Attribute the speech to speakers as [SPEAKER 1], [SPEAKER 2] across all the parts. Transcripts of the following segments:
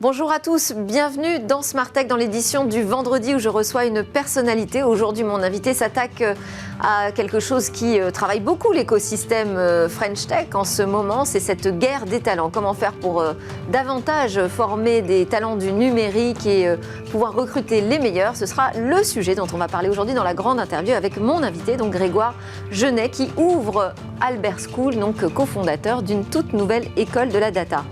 [SPEAKER 1] Bonjour à tous, bienvenue dans Smart Tech, dans l'édition du vendredi où je reçois une personnalité. Aujourd'hui, mon invité s'attaque à quelque chose qui travaille beaucoup l'écosystème French Tech en ce moment, c'est cette guerre des talents. Comment faire pour davantage former des talents du numérique et pouvoir recruter les meilleurs? Ce sera le sujet dont on va parler aujourd'hui dans la grande interview avec mon invité, donc Grégoire Genet, qui ouvre Albert School, donc cofondateur d'une toute nouvelle école de la data.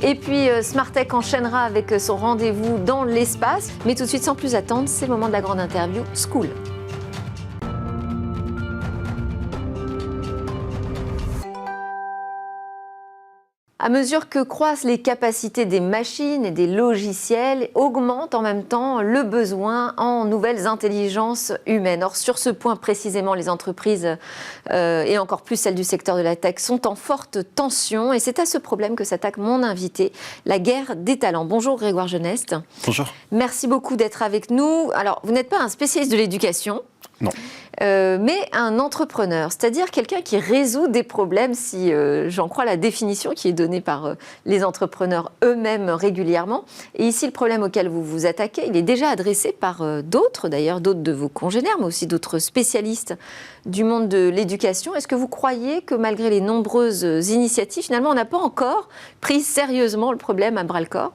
[SPEAKER 1] Et puis Smart Tech enchaînera avec son rendez-vous dans l'espace. Mais tout de suite, sans plus attendre, c'est le moment de la grande interview School. À mesure que croissent les capacités des machines et des logiciels, augmente en même temps le besoin en nouvelles intelligences humaines. Or, sur ce point précisément, les entreprises, et encore plus celles du secteur de la tech, sont en forte tension. Et c'est à ce problème que s'attaque mon invité, la guerre des talents. Bonjour Grégoire Genet.
[SPEAKER 2] Bonjour. Merci
[SPEAKER 1] beaucoup d'être avec nous. Alors, vous n'êtes pas un spécialiste de l'éducation.
[SPEAKER 2] Non.
[SPEAKER 1] Mais un entrepreneur, c'est-à-dire quelqu'un qui résout des problèmes, si j'en crois la définition qui est donnée par les entrepreneurs eux-mêmes régulièrement. Et ici, le problème auquel vous vous attaquez, il est déjà adressé par d'autres, d'ailleurs, d'autres de vos congénères, mais aussi d'autres spécialistes du monde de l'éducation. Est-ce que vous croyez que malgré les nombreuses initiatives, finalement, on n'a pas encore pris sérieusement le problème à bras-le-corps ?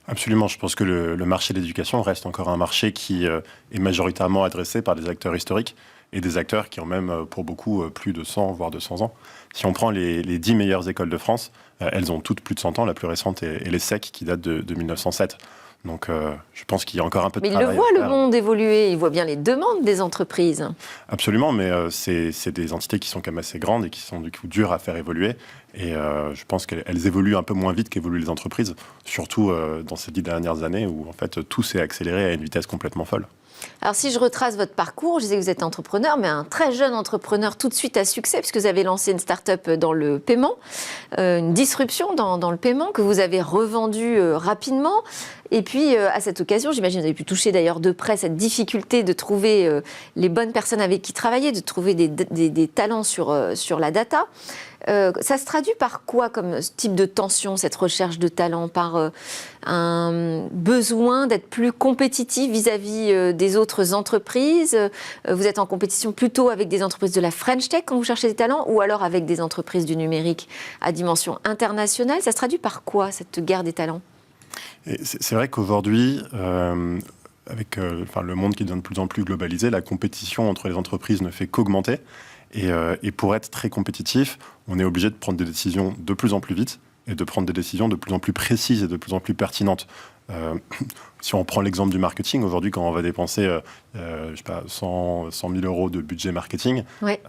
[SPEAKER 2] Absolument, je pense que le marché de l'éducation reste encore un marché qui est majoritairement adressé par des acteurs historiques et des acteurs qui ont même pour beaucoup plus de 100 voire 200 ans. Si on prend les 10 meilleures écoles de France, elles ont toutes plus de 100 ans, la plus récente est l'ESSEC qui date de 1907. Donc je pense qu'il y a encore un peu de travail.
[SPEAKER 1] Mais il le voit, le monde évoluer, il voit bien les demandes des entreprises.
[SPEAKER 2] Absolument, mais c'est des entités qui sont quand même assez grandes et qui sont du coup dures à faire évoluer. Et je pense qu'elles évoluent un peu moins vite qu'évoluent les entreprises, surtout dans ces 10 dernières années où en fait tout s'est accéléré à une vitesse complètement folle.
[SPEAKER 1] Alors si je retrace votre parcours, je sais que vous êtes entrepreneur, mais un très jeune entrepreneur tout de suite à succès, puisque vous avez lancé une start-up dans le paiement, une disruption dans le paiement que vous avez revendue rapidement. Et puis, à cette occasion, j'imagine que vous avez pu toucher d'ailleurs de près cette difficulté de trouver les bonnes personnes avec qui travailler, de trouver des talents sur la data. Ça se traduit par quoi comme type de tension, cette recherche de talent? Par un besoin d'être plus compétitif vis-à-vis des autres entreprises? Vous êtes en compétition plutôt avec des entreprises de la French Tech quand vous cherchez des talents, ou alors avec des entreprises du numérique à dimension internationale? Ça se traduit par quoi, cette guerre des talents?
[SPEAKER 2] C'est vrai qu'aujourd'hui, avec le monde qui devient de plus en plus globalisé, la compétition entre les entreprises ne fait qu'augmenter. Et pour être très compétitif, on est obligé de prendre des décisions de plus en plus vite et de prendre des décisions de plus en plus précises et de plus en plus pertinentes. Si on prend l'exemple du marketing, aujourd'hui, quand on va dépenser 100 000 euros de budget marketing,
[SPEAKER 1] ouais.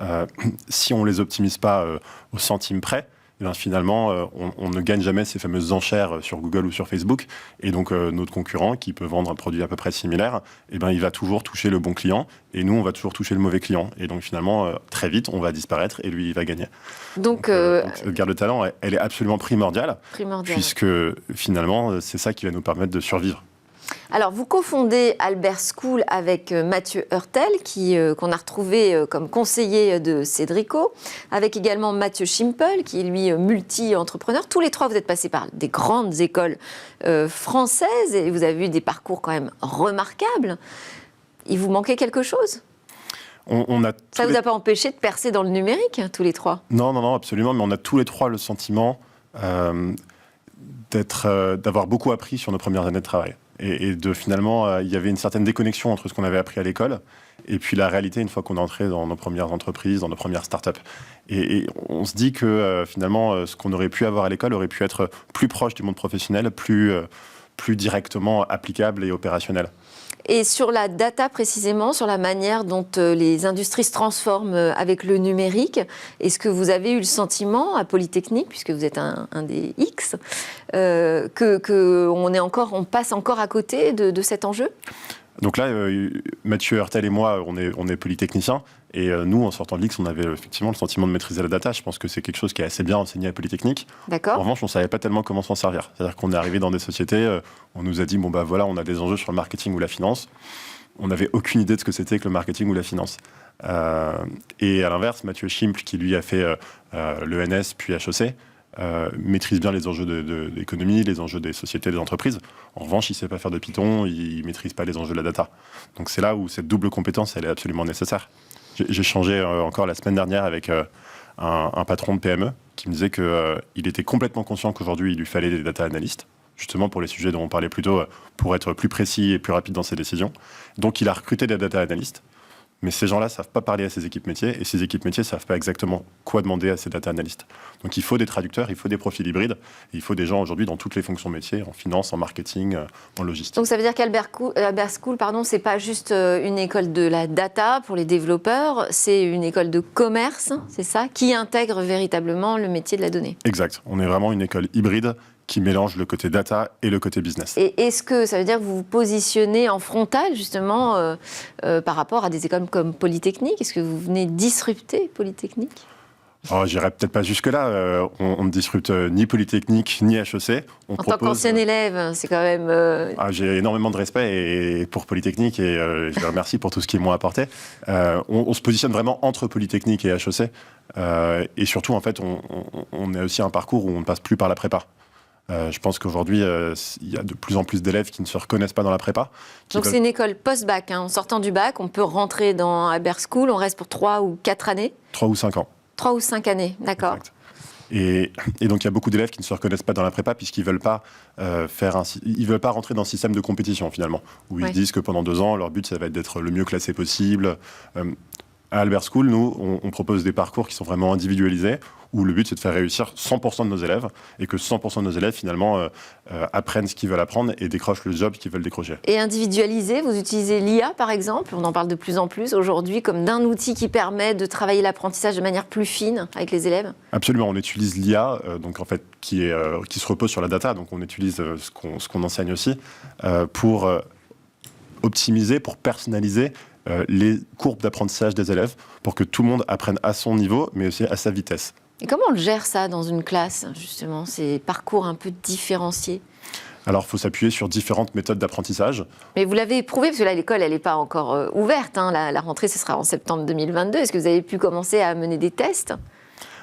[SPEAKER 2] Si on ne les optimise pas au centime près, et bien finalement, on ne gagne jamais ces fameuses enchères sur Google ou sur Facebook. Et donc, notre concurrent, qui peut vendre un produit à peu près similaire, eh ben, il va toujours toucher le bon client. Et nous, on va toujours toucher le mauvais client. Et donc, finalement, très vite, on va disparaître et lui, il va gagner. Donc cette guerre de talent, elle est absolument primordiale. Puisque, finalement, c'est ça qui va nous permettre de survivre.
[SPEAKER 1] Alors, vous cofondez Albert School avec Mathieu Hurtel, qu'on a retrouvé comme conseiller de Cédrico, avec également Mathieu Schimpel, qui est lui multi-entrepreneur. Tous les trois, vous êtes passés par des grandes écoles françaises et vous avez eu des parcours quand même remarquables. Il vous manquait quelque chose ? Ça ne vous a pas empêché de percer dans le numérique, tous les trois ?
[SPEAKER 2] Non, absolument. Mais on a tous les trois le sentiment d'avoir beaucoup appris sur nos premières années de travail. Et finalement, il y avait une certaine déconnexion entre ce qu'on avait appris à l'école et puis la réalité une fois qu'on est entré dans nos premières entreprises, dans nos premières startups. Et on se dit que finalement, ce qu'on aurait pu avoir à l'école aurait pu être plus proche du monde professionnel, plus directement applicable et opérationnel.
[SPEAKER 1] Et sur la data précisément, sur la manière dont les industries se transforment avec le numérique, est-ce que vous avez eu le sentiment à Polytechnique, puisque vous êtes un des X, qu'on passe encore à côté de cet enjeu ?
[SPEAKER 2] Donc là, Mathieu Hurtel et moi, on est polytechniciens. Et nous, en sortant de l'X, on avait effectivement le sentiment de maîtriser la data. Je pense que c'est quelque chose qui est assez bien enseigné à Polytechnique.
[SPEAKER 1] D'accord.
[SPEAKER 2] En revanche, on ne savait pas tellement comment s'en servir. C'est-à-dire qu'on est arrivé dans des sociétés, on nous a dit, voilà, on a des enjeux sur le marketing ou la finance. On n'avait aucune idée de ce que c'était que le marketing ou la finance. Et à l'inverse, Mathieu Schimpel, qui lui a fait l'ENS puis HEC, maîtrise bien les enjeux de l'économie, les enjeux des sociétés, des entreprises. En revanche, il ne sait pas faire de Python, il ne maîtrise pas les enjeux de la data. Donc c'est là où cette double compétence, elle est absolument nécessaire. J'ai échangé encore la semaine dernière avec un patron de PME qui me disait qu'il était complètement conscient qu'aujourd'hui, il lui fallait des data analystes, justement pour les sujets dont on parlait plus tôt, pour être plus précis et plus rapide dans ses décisions. Donc il a recruté des data analystes. Mais ces gens-là ne savent pas parler à ces équipes métiers, et ces équipes métiers ne savent pas exactement quoi demander à ces data analystes. Donc il faut des traducteurs, il faut des profils hybrides, et il faut des gens aujourd'hui dans toutes les fonctions métiers, en finance, en marketing, en logistique.
[SPEAKER 1] Donc ça veut dire qu'Albert School, c'est pas juste une école de la data pour les développeurs, c'est une école de commerce, c'est ça, qui intègre véritablement le métier de la donnée.
[SPEAKER 2] Exact. On est vraiment une école hybride qui mélange le côté data et le côté business.
[SPEAKER 1] Et est-ce que ça veut dire que vous vous positionnez en frontal, justement, par rapport à des écoles comme Polytechnique? Est-ce que vous venez disrupter Polytechnique?
[SPEAKER 2] J'irai peut-être pas jusque-là. On ne disrupte ni Polytechnique, ni HEC.
[SPEAKER 1] En tant qu'ancien élève, c'est quand même...
[SPEAKER 2] J'ai énormément de respect pour Polytechnique et je les remercie pour tout ce qu'ils m'ont apporté. On se positionne vraiment entre Polytechnique et HEC. Et surtout, en fait, on a aussi un parcours où on ne passe plus par la prépa. Je pense qu'aujourd'hui, il y a de plus en plus d'élèves qui ne se reconnaissent pas dans la prépa.
[SPEAKER 1] Donc c'est une école post-bac. En sortant du bac, on peut rentrer dans Albert School, on reste pour 3 ou 4 années
[SPEAKER 2] 3 ou 5 ans.
[SPEAKER 1] 3 ou 5 années, d'accord.
[SPEAKER 2] Exact. Et donc il y a beaucoup d'élèves qui ne se reconnaissent pas dans la prépa puisqu'ils ne veulent pas veulent pas rentrer dans le système de compétition finalement, où ils disent que pendant 2 ans, leur but ça va être d'être le mieux classé possible. À Albert School, nous, on propose des parcours qui sont vraiment individualisés, où le but c'est de faire réussir 100% de nos élèves, et que 100% de nos élèves finalement apprennent ce qu'ils veulent apprendre et décrochent le job qu'ils veulent décrocher.
[SPEAKER 1] Et individualisé, vous utilisez l'IA par exemple, on en parle de plus en plus aujourd'hui, comme d'un outil qui permet de travailler l'apprentissage de manière plus fine avec les élèves?
[SPEAKER 2] Absolument, on utilise l'IA, donc en fait qui se repose sur la data, donc on utilise ce qu'on enseigne aussi pour optimiser, pour personnaliser les courbes d'apprentissage des élèves pour que tout le monde apprenne à son niveau, mais aussi à sa vitesse.
[SPEAKER 1] Et comment on le gère ça dans une classe, justement, ces parcours un peu différenciés?
[SPEAKER 2] Alors, il faut s'appuyer sur différentes méthodes d'apprentissage.
[SPEAKER 1] Mais vous l'avez éprouvé, parce que là, l'école, elle n'est pas encore ouverte. La rentrée, ce sera en septembre 2022. Est-ce que vous avez pu commencer à mener des tests?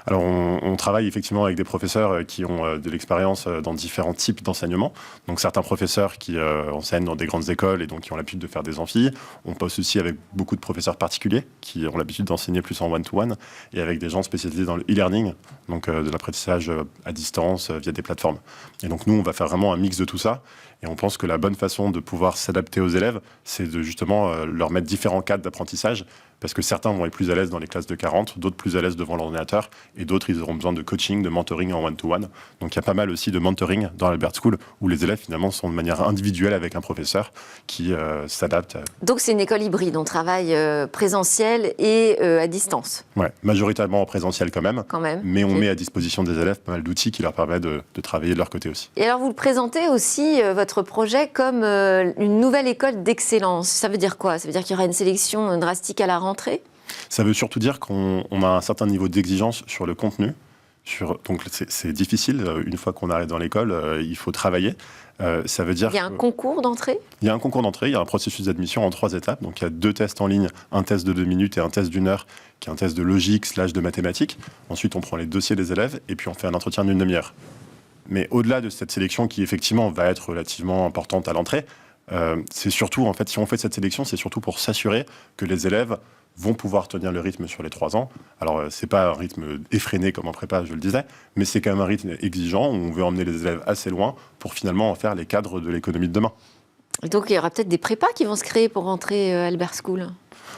[SPEAKER 2] Alors, on travaille effectivement avec des professeurs qui ont de l'expérience dans différents types d'enseignement. Donc, certains professeurs qui enseignent dans des grandes écoles et donc qui ont l'habitude de faire des amphis. On passe aussi avec beaucoup de professeurs particuliers qui ont l'habitude d'enseigner plus en one-to-one et avec des gens spécialisés dans le e-learning, donc de l'apprentissage à distance via des plateformes. Et donc, nous, on va faire vraiment un mix de tout ça. Et on pense que la bonne façon de pouvoir s'adapter aux élèves, c'est de justement leur mettre différents cadres d'apprentissage, parce que certains vont être plus à l'aise dans les classes de 40, d'autres plus à l'aise devant l'ordinateur, et d'autres, ils auront besoin de coaching, de mentoring en one-to-one. Donc il y a pas mal aussi de mentoring dans Albert School, où les élèves finalement sont de manière individuelle avec un professeur qui s'adapte.
[SPEAKER 1] Donc c'est une école hybride, on travaille présentiel et à distance?
[SPEAKER 2] Ouais, majoritairement en présentiel quand même. Mais on met à disposition des élèves pas mal d'outils qui leur permettent de travailler de leur côté aussi.
[SPEAKER 1] Et alors vous le présentez aussi, votre projet, comme une nouvelle école d'excellence. Ça veut dire quoi? Ça veut dire qu'il y aura une sélection drastique à la rentrée?
[SPEAKER 2] Ça veut surtout dire qu'on a un certain niveau d'exigence sur le contenu. Donc c'est difficile, une fois qu'on arrive dans l'école, il faut travailler. Ça veut dire
[SPEAKER 1] il y a un concours d'entrée?
[SPEAKER 2] Il y a un concours d'entrée, il y a un processus d'admission en 3 étapes. Donc il y a 2 tests en ligne, un test de 2 minutes et un test d'1 heure, qui est un test de logique / de mathématiques. Ensuite, on prend les dossiers des élèves et puis on fait un entretien d'1 demi-heure. Mais au-delà de cette sélection qui, effectivement, va être relativement importante à l'entrée, c'est surtout, en fait, si on fait cette sélection, c'est surtout pour s'assurer que les élèves vont pouvoir tenir le rythme sur les 3 ans. Alors, c'est pas un rythme effréné comme en prépa, je le disais, mais c'est quand même un rythme exigeant où on veut emmener les élèves assez loin pour finalement en faire les cadres de l'économie de demain.
[SPEAKER 1] Et donc, il y aura peut-être des prépas qui vont se créer pour rentrer à Albert School?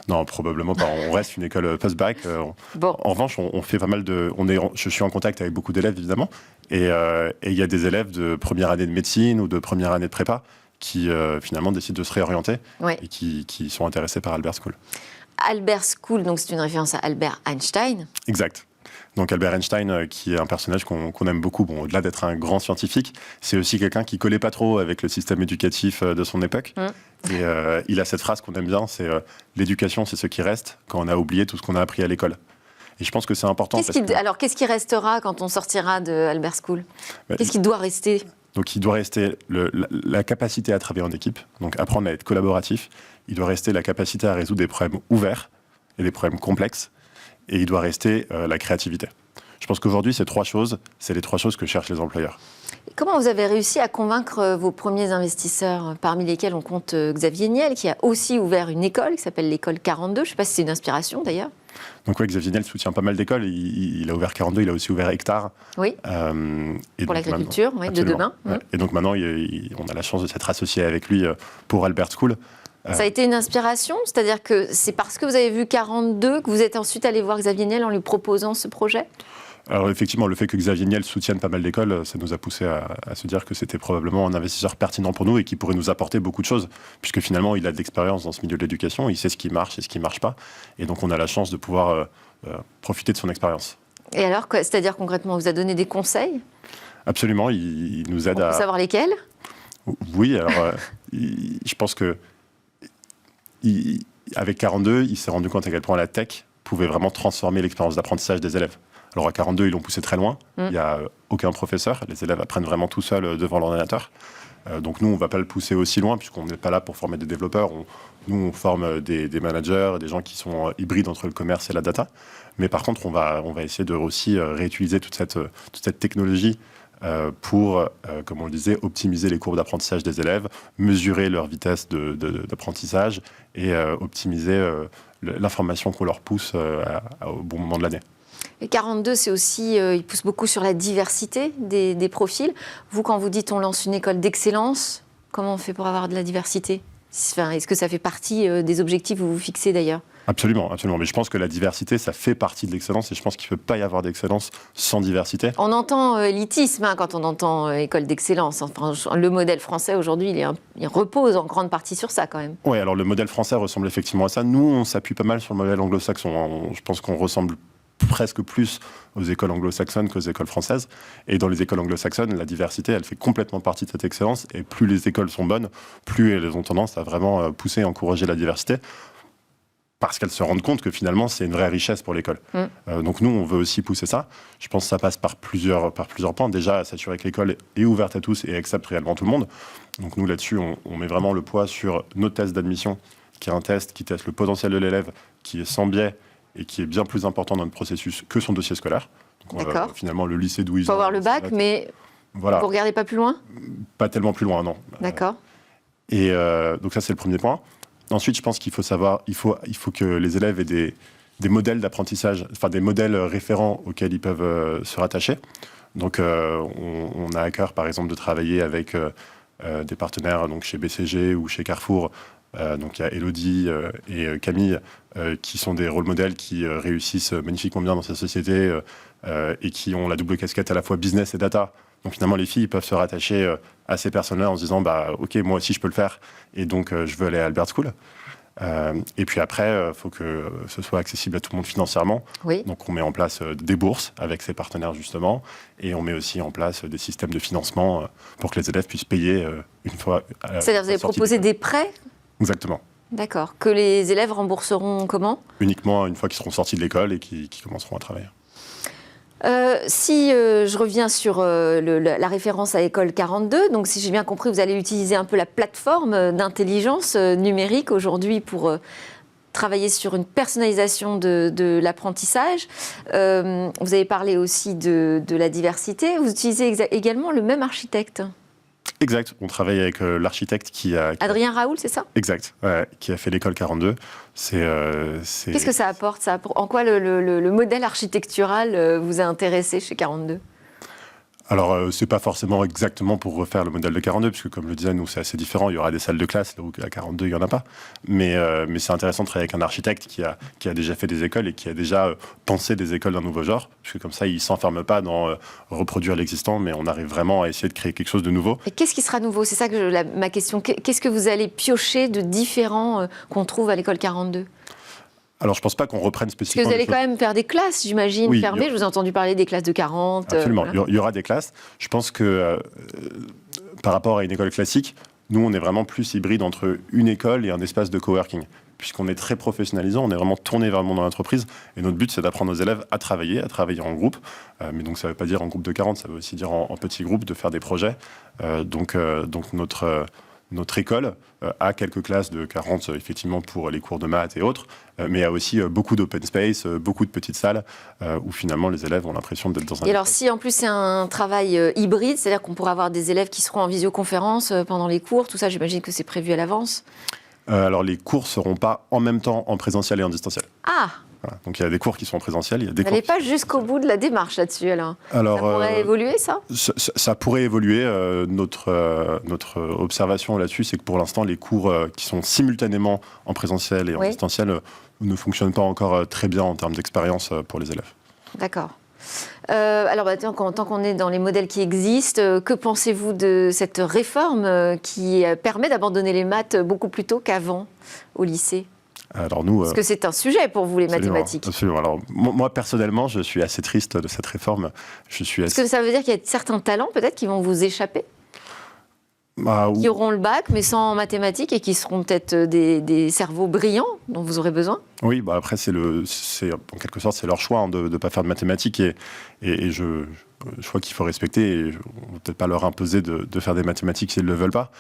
[SPEAKER 1] Non,
[SPEAKER 2] probablement pas. On reste une école post-bac.
[SPEAKER 1] Bon.
[SPEAKER 2] En revanche, on fait pas mal de... Je suis en contact avec beaucoup d'élèves, évidemment. Et il y a des élèves de première année de médecine ou de première année de prépa qui, finalement, décident de se réorienter et qui sont intéressés par Albert School.
[SPEAKER 1] Albert School, donc c'est une référence à Albert Einstein.
[SPEAKER 2] Exact. Donc Albert Einstein, qui est un personnage qu'on aime beaucoup, bon, au-delà d'être un grand scientifique, c'est aussi quelqu'un qui collait pas trop avec le système éducatif de son époque. Et il a cette phrase qu'on aime bien, c'est l'éducation, c'est ce qui reste quand on a oublié tout ce qu'on a appris à l'école. Et je pense que c'est important.
[SPEAKER 1] Alors, qu'est-ce qui restera quand on sortira de Albert School? Qu'est-ce qui doit rester?
[SPEAKER 2] Donc, il doit rester la capacité à travailler en équipe, donc apprendre à être collaboratif. Il doit rester la capacité à résoudre des problèmes ouverts et des problèmes complexes. Et il doit rester la créativité. Je pense qu'aujourd'hui, c'est les 3 choses que cherchent les employeurs.
[SPEAKER 1] Comment vous avez réussi à convaincre vos premiers investisseurs, parmi lesquels on compte Xavier Niel, qui a aussi ouvert une école qui s'appelle l'école 42. Je ne sais pas si c'est une inspiration d'ailleurs.
[SPEAKER 2] Donc oui, Xavier Niel soutient pas mal d'écoles. Il a ouvert 42, il a aussi ouvert Hectare.
[SPEAKER 1] Oui, pour l'agriculture de demain.
[SPEAKER 2] Ouais. Et donc maintenant, on a la chance de s'être associé avec lui pour Albert School.
[SPEAKER 1] Ça a été une inspiration, c'est-à-dire que c'est parce que vous avez vu 42 que vous êtes ensuite allé voir Xavier Niel en lui proposant ce projet ?
[SPEAKER 2] Alors effectivement, le fait que Xavier Niel soutienne pas mal d'écoles, ça nous a poussé à se dire que c'était probablement un investisseur pertinent pour nous et qui pourrait nous apporter beaucoup de choses, puisque finalement, il a de l'expérience dans ce milieu de l'éducation, il sait ce qui marche et ce qui ne marche pas, et donc on a la chance de pouvoir profiter de son expérience.
[SPEAKER 1] Et alors, c'est-à-dire concrètement, vous a donné des conseils ?
[SPEAKER 2] Absolument, il nous aide
[SPEAKER 1] à... On peut savoir lesquels ?
[SPEAKER 2] Oui, alors je pense que avec 42, il s'est rendu compte à quel point la tech pouvait vraiment transformer l'expérience d'apprentissage des élèves. Alors à 42, ils l'ont poussé très loin. Il n'y a aucun professeur. Les élèves apprennent vraiment tout seuls devant l'ordinateur. Donc nous, on ne va pas le pousser aussi loin, puisqu'on n'est pas là pour former des développeurs. Nous, on forme des managers, des gens qui sont hybrides entre le commerce et la data. Mais par contre, on va essayer de aussi réutiliser toute cette technologie pour, comme on le disait, optimiser les courbes d'apprentissage des élèves, mesurer leur vitesse d'apprentissage et optimiser l'information qu'on leur pousse au bon moment de l'année.
[SPEAKER 1] Et 42, c'est aussi, il pousse beaucoup sur la diversité des profils. Vous, quand vous dites on lance une école d'excellence, comment on fait pour avoir de la diversité ? Enfin, est-ce que ça fait partie des objectifs que vous vous fixez d'ailleurs ?
[SPEAKER 2] Absolument, absolument. Mais je pense que la diversité, ça fait partie de l'excellence et je pense qu'il ne peut pas y avoir d'excellence sans diversité.
[SPEAKER 1] On entend élitisme quand on entend école d'excellence. Enfin, le modèle français aujourd'hui, il repose en grande partie sur ça quand même.
[SPEAKER 2] Oui, alors le modèle français ressemble effectivement à ça. Nous, on s'appuie pas mal sur le modèle anglo-saxon. Je pense qu'on ressemble presque plus aux écoles anglo-saxonnes qu'aux écoles françaises. Et dans les écoles anglo-saxonnes, la diversité, elle fait complètement partie de cette excellence. Et plus les écoles sont bonnes, plus elles ont tendance à vraiment pousser et encourager la diversité. Parce qu'elles se rendent compte que finalement, c'est une vraie richesse pour l'école. Donc nous, on veut aussi pousser ça. Je pense que ça passe par plusieurs points. Déjà, s'assurer que l'école est ouverte à tous et accepte réellement tout le monde. Donc nous, là-dessus, on met vraiment le poids sur nos tests d'admission, qui est un test qui teste le potentiel de l'élève, qui est sans biais et qui est bien plus important dans notre processus que son dossier scolaire. Donc, finalement, le lycée d'où ils
[SPEAKER 1] ont... Il faut avoir le bac, mais voilà. Vous ne regardez pas plus loin ?
[SPEAKER 2] Pas tellement plus loin, non.
[SPEAKER 1] D'accord.
[SPEAKER 2] Et donc ça, c'est le premier point. Ensuite, je pense qu'il faut savoir, il faut que les élèves aient des modèles d'apprentissage, enfin des modèles référents auxquels ils peuvent se rattacher. Donc, on a à cœur, par exemple, de travailler avec des partenaires, donc chez BCG ou chez Carrefour. Donc, il y a Elodie et Camille qui sont des rôles modèles qui réussissent magnifiquement bien dans cette société et qui ont la double casquette à la fois business et data. Donc finalement, les filles peuvent se rattacher à ces personnes-là en se disant ok, moi aussi je peux le faire et donc je veux aller à Albert School. Et puis après, il faut que ce soit accessible à tout le monde financièrement.
[SPEAKER 1] Oui.
[SPEAKER 2] Donc on met en place des bourses avec ces partenaires justement et on met aussi en place des systèmes de financement pour que les élèves puissent payer une fois.
[SPEAKER 1] C'est-à-dire vous avez proposé des prêts ?
[SPEAKER 2] Exactement.
[SPEAKER 1] D'accord. Que les élèves rembourseront comment ?
[SPEAKER 2] Uniquement une fois qu'ils seront sortis de l'école et qu'ils commenceront à travailler.
[SPEAKER 1] Si je reviens sur la référence à École 42, donc si j'ai bien compris, vous allez utiliser un peu la plateforme d'intelligence numérique aujourd'hui pour travailler sur une personnalisation de l'apprentissage. Vous avez parlé aussi de la diversité. Vous utilisez également le même architecte ?
[SPEAKER 2] Exact, on travaille avec l'architecte qui a...
[SPEAKER 1] Adrien Raoul, c'est ça ?
[SPEAKER 2] Exact, qui a fait l'école 42.
[SPEAKER 1] Qu'est-ce que ça apporte, ça ? En quoi le modèle architectural vous a intéressé chez 42 ?
[SPEAKER 2] Alors, c'est pas forcément exactement pour refaire le modèle de 42, puisque comme je le disais, nous, c'est assez différent. Il y aura des salles de classe, là où à 42, il n'y en a pas. Mais c'est intéressant de travailler avec un architecte qui a déjà fait des écoles et qui a déjà pensé des écoles d'un nouveau genre, puisque comme ça, il ne s'enferme pas dans reproduire l'existant, mais on arrive vraiment à essayer de créer quelque chose de nouveau.
[SPEAKER 1] Et qu'est-ce qui sera nouveau ? C'est ça ma question. Qu'est-ce que vous allez piocher de différent qu'on trouve à l'école 42 ?
[SPEAKER 2] Alors, je ne pense pas qu'on reprenne spécifiquement...
[SPEAKER 1] Parce que vous allez quand même faire des classes, j'imagine, oui, fermées. Je vous ai entendu parler des classes de 40.
[SPEAKER 2] Absolument, voilà. Il y aura des classes. Je pense que par rapport à une école classique, nous, on est vraiment plus hybride entre une école et un espace de coworking. Puisqu'on est très professionnalisant, on est vraiment tourné vers le monde de l'entreprise. Et notre but, c'est d'apprendre aux élèves à travailler en groupe. Mais donc, ça ne veut pas dire en groupe de 40, ça veut aussi dire en petits groupes, de faire des projets. Donc notre école a quelques classes de 40, effectivement, pour les cours de maths et autres, mais a aussi beaucoup d'open space, beaucoup de petites salles, où finalement les élèves ont l'impression d'être dans un...
[SPEAKER 1] Et alors, si en plus c'est un travail hybride, c'est-à-dire qu'on pourra avoir des élèves qui seront en visioconférence pendant les cours, tout ça, j'imagine que c'est prévu à l'avance.
[SPEAKER 2] Alors, les cours ne seront pas en même temps en présentiel et en distanciel.
[SPEAKER 1] Ah!
[SPEAKER 2] Voilà. Donc, il y a des cours qui sont en présentiel, il y a des
[SPEAKER 1] Vous n'allez
[SPEAKER 2] cours
[SPEAKER 1] pas jusqu'au bout de la démarche là-dessus, alors ça
[SPEAKER 2] Alors,
[SPEAKER 1] pourrait évoluer, ça?
[SPEAKER 2] Ça pourrait évoluer. Notre observation là-dessus, c'est que pour l'instant, les cours qui sont simultanément en présentiel et en distanciel ne fonctionnent pas encore très bien en termes d'expérience pour les élèves.
[SPEAKER 1] D'accord. Alors, tant qu'on est dans les modèles qui existent, que pensez-vous de cette réforme qui permet d'abandonner les maths beaucoup plus tôt qu'avant au lycée?
[SPEAKER 2] Alors nous,
[SPEAKER 1] parce que c'est un sujet pour vous, les mathématiques.
[SPEAKER 2] Absolument. Alors, moi, personnellement, je suis assez triste de cette réforme. Est-ce
[SPEAKER 1] que ça veut dire qu'il y a certains talents, peut-être, qui vont vous échapper? Qui auront le bac, mais sans mathématiques, et qui seront peut-être des cerveaux brillants dont vous aurez besoin?
[SPEAKER 2] Oui, après, en quelque sorte, c'est leur choix de ne pas faire de mathématiques. Et je crois qu'il faut respecter. Et on ne va peut-être pas leur imposer de faire des mathématiques s'ils ne le veulent pas.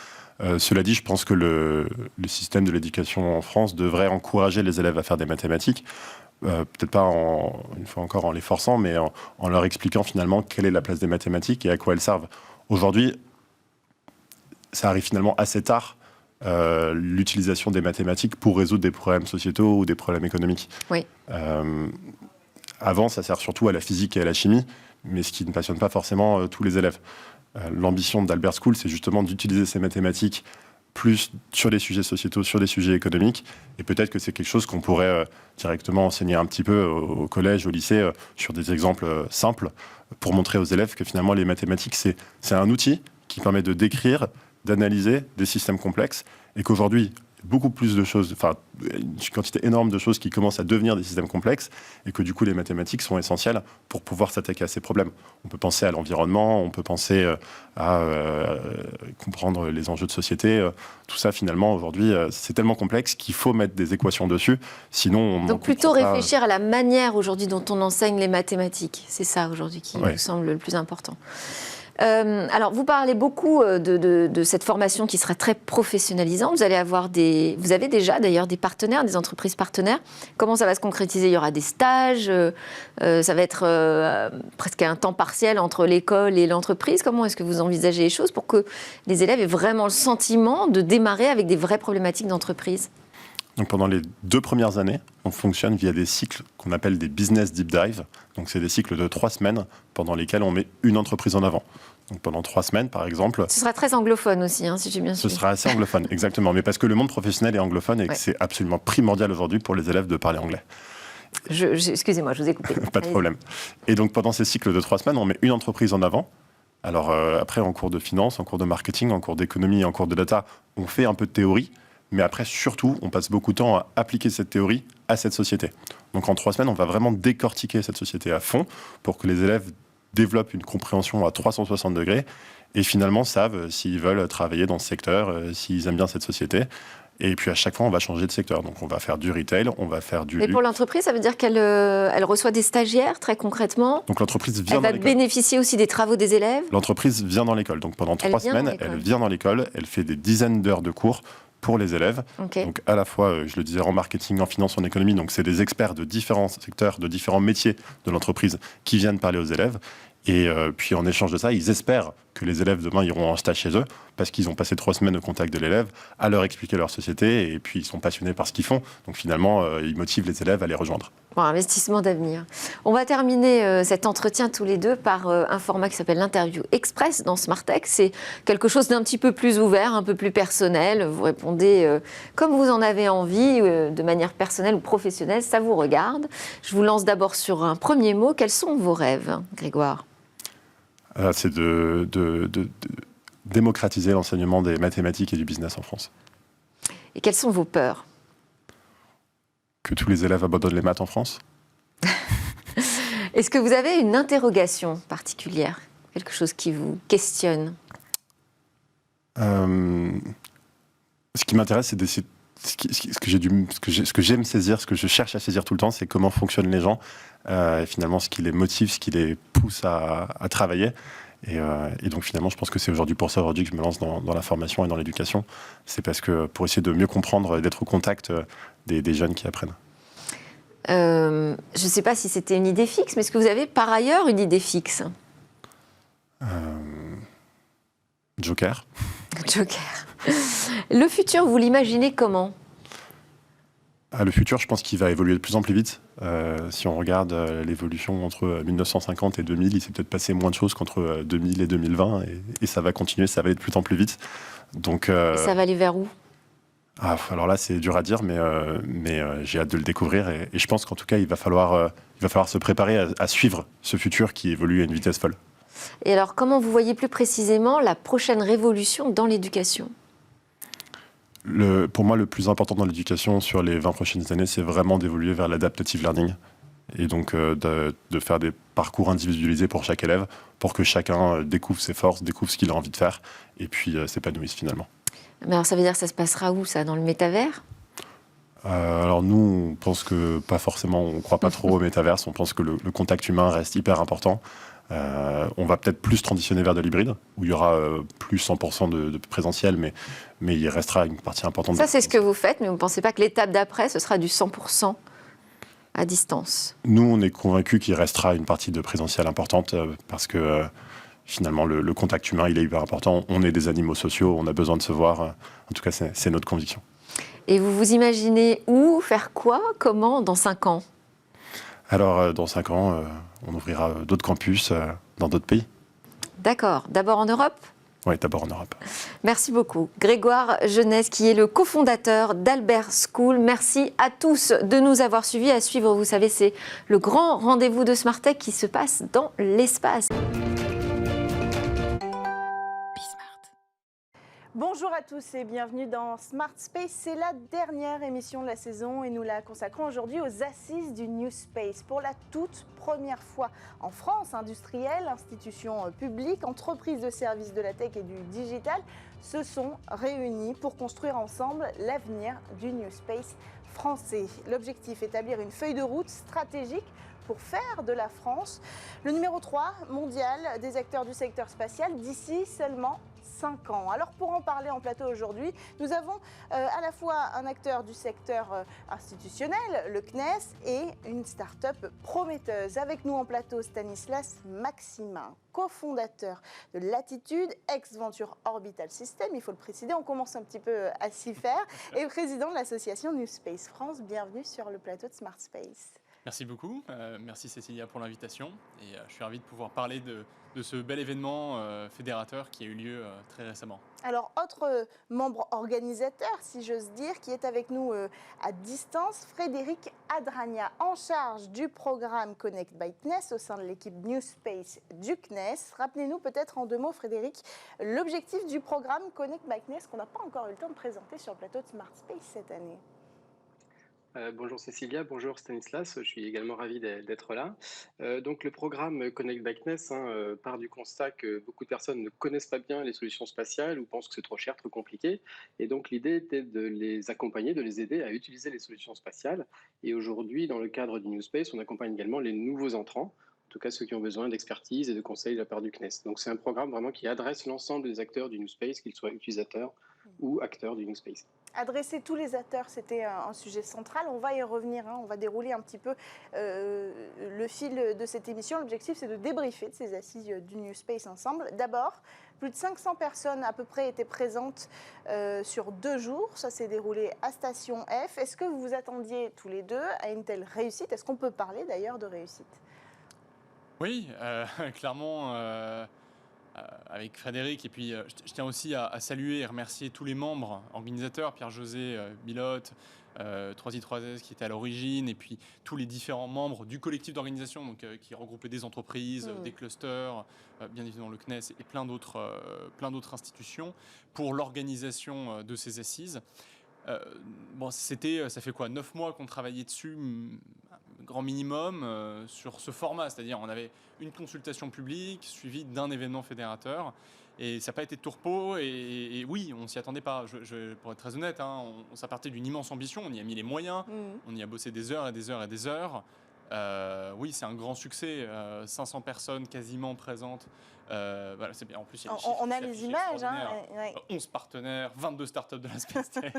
[SPEAKER 2] Cela dit, je pense que le système de l'éducation en France devrait encourager les élèves à faire des mathématiques. Peut-être pas, une fois encore, en les forçant, mais en leur expliquant finalement quelle est la place des mathématiques et à quoi elles servent. Aujourd'hui, ça arrive finalement assez tard, l'utilisation des mathématiques pour résoudre des problèmes sociétaux ou des problèmes économiques.
[SPEAKER 1] Oui.
[SPEAKER 2] Avant, ça sert surtout à la physique et à la chimie, mais ce qui ne passionne pas forcément tous les élèves. L'ambition d'Albert School, c'est justement d'utiliser ces mathématiques plus sur des sujets sociétaux, sur des sujets économiques. Et peut-être que c'est quelque chose qu'on pourrait directement enseigner un petit peu au collège, au lycée, sur des exemples simples, pour montrer aux élèves que finalement les mathématiques, c'est un outil qui permet de décrire, d'analyser des systèmes complexes, et qu'aujourd'hui, beaucoup plus de choses, une quantité énorme de choses qui commencent à devenir des systèmes complexes, et que du coup les mathématiques sont essentielles pour pouvoir s'attaquer à ces problèmes. On peut penser à l'environnement, on peut penser à comprendre les enjeux de société. Tout ça finalement aujourd'hui c'est tellement complexe qu'il faut mettre des équations dessus, sinon
[SPEAKER 1] donc plutôt réfléchir à la manière aujourd'hui dont on enseigne les mathématiques. C'est ça aujourd'hui qui nous semble le plus important. Alors, vous parlez beaucoup de cette formation qui sera très professionnalisante. Vous avez déjà d'ailleurs des partenaires, des entreprises partenaires. Comment ça va se concrétiser? Il y aura des stages, ça va être presque un temps partiel entre l'école et l'entreprise. Comment est-ce que vous envisagez les choses pour que les élèves aient vraiment le sentiment de démarrer avec des vraies problématiques d'entreprise?
[SPEAKER 2] Donc pendant les 2 premières années, on fonctionne via des cycles qu'on appelle des business deep dive. Donc c'est des cycles de 3 semaines pendant lesquels on met une entreprise en avant. Donc pendant 3 semaines, par exemple...
[SPEAKER 1] Ce sera très anglophone aussi, si j'ai bien suivi.
[SPEAKER 2] Ce sera assez anglophone, exactement. Mais parce que le monde professionnel est anglophone et que c'est absolument primordial aujourd'hui pour les élèves de parler anglais.
[SPEAKER 1] Excusez-moi, je vous ai coupé.
[SPEAKER 2] Pas de problème. Et donc pendant ces cycles de 3 semaines, on met une entreprise en avant. Alors après, en cours de finance, en cours de marketing, en cours d'économie, en cours de data, on fait un peu de théorie. Mais après, surtout, on passe beaucoup de temps à appliquer cette théorie à cette société. Donc en 3 semaines, on va vraiment décortiquer cette société à fond pour que les élèves développent une compréhension à 360 degrés et finalement savent s'ils veulent travailler dans ce secteur, s'ils aiment bien cette société. Et puis à chaque fois, on va changer de secteur. Donc on va faire du retail, on va faire du...
[SPEAKER 1] Et pour l'entreprise, ça veut dire qu'elle reçoit des stagiaires, très concrètement?
[SPEAKER 2] Donc l'entreprise vient dans l'école.
[SPEAKER 1] Elle va bénéficier aussi des travaux des élèves?
[SPEAKER 2] L'entreprise vient dans l'école. Donc pendant 3 semaines, elle vient dans l'école, elle fait des dizaines d'heures de cours pour les élèves.
[SPEAKER 1] Okay.
[SPEAKER 2] Donc à la fois, je le disais, en marketing, en finance, en économie, donc c'est des experts de différents secteurs, de différents métiers de l'entreprise qui viennent parler aux élèves. Et puis en échange de ça, ils espèrent que les élèves demain iront en stage chez eux parce qu'ils ont passé 3 semaines au contact de l'élève, à leur expliquer leur société, et puis ils sont passionnés par ce qu'ils font. Donc finalement, ils motivent les élèves à les rejoindre.
[SPEAKER 1] Bon, investissement d'avenir. On va terminer cet entretien tous les deux par un format qui s'appelle l'interview express dans Smartech. C'est quelque chose d'un petit peu plus ouvert, un peu plus personnel. Vous répondez comme vous en avez envie, de manière personnelle ou professionnelle, ça vous regarde. Je vous lance d'abord sur un premier mot. Quels sont vos rêves, Grégoire?
[SPEAKER 2] C'est de démocratiser l'enseignement des mathématiques et du business en France.
[SPEAKER 1] Et quelles sont vos peurs?
[SPEAKER 2] Que tous les élèves abandonnent les maths en France.
[SPEAKER 1] Est-ce que vous avez une interrogation particulière? Quelque chose qui vous questionne?
[SPEAKER 2] Ce qui m'intéresse, c'est d'essayer... Ce que j'aime saisir, ce que je cherche à saisir tout le temps, c'est comment fonctionnent les gens, et finalement ce qui les motive, ce qui les pousse à travailler. Et donc finalement, je pense que c'est aujourd'hui pour ça que je me lance dans la formation et dans l'éducation. C'est parce que pour essayer de mieux comprendre, d'être au contact des jeunes qui apprennent.
[SPEAKER 1] Je ne sais pas si c'était une idée fixe, mais est-ce que vous avez par ailleurs une idée fixe?
[SPEAKER 2] Joker.
[SPEAKER 1] Joker. Le futur, vous l'imaginez comment?
[SPEAKER 2] Le futur, je pense qu'il va évoluer de plus en plus vite. Si on regarde l'évolution entre 1950 et 2000, il s'est peut-être passé moins de choses qu'entre 2000 et 2020, et ça va continuer, ça va aller de plus en plus vite. Donc,
[SPEAKER 1] Et ça va aller vers où?
[SPEAKER 2] alors là, c'est dur à dire, mais j'ai hâte de le découvrir, et je pense qu'en tout cas, il va falloir se préparer à suivre ce futur qui évolue à une vitesse folle.
[SPEAKER 1] Et alors, comment vous voyez plus précisément la prochaine révolution dans l'éducation?
[SPEAKER 2] Pour moi, le plus important dans l'éducation sur les 20 prochaines années, c'est vraiment d'évoluer vers l'adaptative learning. Et donc de faire des parcours individualisés pour chaque élève, pour que chacun découvre ses forces, découvre ce qu'il a envie de faire, et puis s'épanouisse finalement.
[SPEAKER 1] Mais alors, ça veut dire que ça se passera où, ça? Dans le métavers?
[SPEAKER 2] Alors nous, on pense que pas forcément, on ne croit pas trop au métaverse, on pense que le contact humain reste hyper important. On va peut-être plus transitionner vers de l'hybride, où il y aura plus 100% de présentiel, mais il restera une partie importante.
[SPEAKER 1] Ça, c'est ce que vous faites, mais vous ne pensez pas que l'étape d'après, ce sera du 100% à distance?
[SPEAKER 2] Nous, on est convaincus qu'il restera une partie de présentiel importante, parce que finalement, le contact humain, il est hyper important. On est des animaux sociaux, on a besoin de se voir. En tout cas, c'est notre conviction.
[SPEAKER 1] Et vous vous imaginez où, faire quoi, comment, dans 5 ans?
[SPEAKER 2] Alors, dans 5 ans, on ouvrira d'autres campus dans d'autres pays.
[SPEAKER 1] D'accord. D'abord en Europe?
[SPEAKER 2] Oui, d'abord en Europe.
[SPEAKER 1] Merci beaucoup. Grégoire Jeunesse, qui est le cofondateur d'Albert School. Merci à tous de nous avoir suivis. À suivre, vous savez, c'est le grand rendez-vous de Smart Tech qui se passe dans l'espace.
[SPEAKER 3] Bonjour à tous et bienvenue dans Smart Space. C'est la dernière émission de la saison et nous la consacrons aujourd'hui aux assises du New Space. Pour la toute première fois en France, industriels, institutions publiques, entreprises de services de la tech et du digital se sont réunis pour construire ensemble l'avenir du New Space français. L'objectif, établir une feuille de route stratégique pour faire de la France le numéro 3 mondial des acteurs du secteur spatial d'ici seulement 5 ans. Alors pour en parler en plateau aujourd'hui, nous avons à la fois un acteur du secteur institutionnel, le CNES, et une start-up prometteuse. Avec nous en plateau, Stanislas Maximin, cofondateur de Latitude, ex-Venture Orbital System, il faut le préciser, on commence un petit peu à s'y faire, et président de l'association New Space France. Bienvenue sur le plateau de Smart Space.
[SPEAKER 4] Merci beaucoup, merci Cécilia pour l'invitation, et je suis ravi de pouvoir parler de ce bel événement fédérateur qui a eu lieu très récemment.
[SPEAKER 3] Alors, autre membre organisateur, si j'ose dire, qui est avec nous à distance, Frédéric Adragna, en charge du programme Connect by CNES au sein de l'équipe New Space du CNES. Rappelez-nous peut-être en 2 mots, Frédéric, l'objectif du programme Connect by CNES qu'on n'a pas encore eu le temps de présenter sur le plateau de Smart Space cette année.
[SPEAKER 5] Bonjour Cécilia, bonjour Stanislas, je suis également ravi d'être là. Donc le programme Connect by CNES part du constat que beaucoup de personnes ne connaissent pas bien les solutions spatiales ou pensent que c'est trop cher, trop compliqué. Et donc l'idée était de les accompagner, de les aider à utiliser les solutions spatiales. Et aujourd'hui, dans le cadre du New Space, on accompagne également les nouveaux entrants, en tout cas ceux qui ont besoin d'expertise et de conseils de la part du CNES. Donc c'est un programme vraiment qui adresse l'ensemble des acteurs du New Space, qu'ils soient utilisateurs ou acteurs du New Space.
[SPEAKER 3] Adresser tous les acteurs, c'était un sujet central. On va y revenir, on va dérouler un petit peu le fil de cette émission. L'objectif, c'est de débriefer de ces assises du New Space ensemble. D'abord, plus de 500 personnes à peu près étaient présentes sur 2 jours. Ça s'est déroulé à Station F. Est-ce que vous vous attendiez tous les deux à une telle réussite? Est-ce qu'on peut parler d'ailleurs de réussite?
[SPEAKER 4] Oui, clairement. Avec Frédéric, et puis je tiens aussi à saluer et remercier tous les membres organisateurs, Pierre-José Bilotte, 3i3S qui était à l'origine, et puis tous les différents membres du collectif d'organisation, donc, qui regroupait des entreprises, des clusters, bien évidemment le CNES et plein d'autres institutions pour l'organisation de ces assises. Ça fait quoi, 9 mois qu'on travaillait dessus, grand minimum, sur ce format, c'est-à-dire on avait une consultation publique suivie d'un événement fédérateur, et ça n'a pas été de tourpeau, et oui, on ne s'y attendait pas. Pour être très honnête, ça partait d'une immense ambition, on y a mis les moyens, on y a bossé des heures et des heures et des heures. Oui, c'est un grand succès. 500 personnes quasiment présentes. Voilà, c'est bien. En plus, il y a
[SPEAKER 3] On a
[SPEAKER 4] qui
[SPEAKER 3] les
[SPEAKER 4] s'affichent
[SPEAKER 3] images.
[SPEAKER 4] extraordinaires. 11 partenaires, 22 startups de la Space Tech.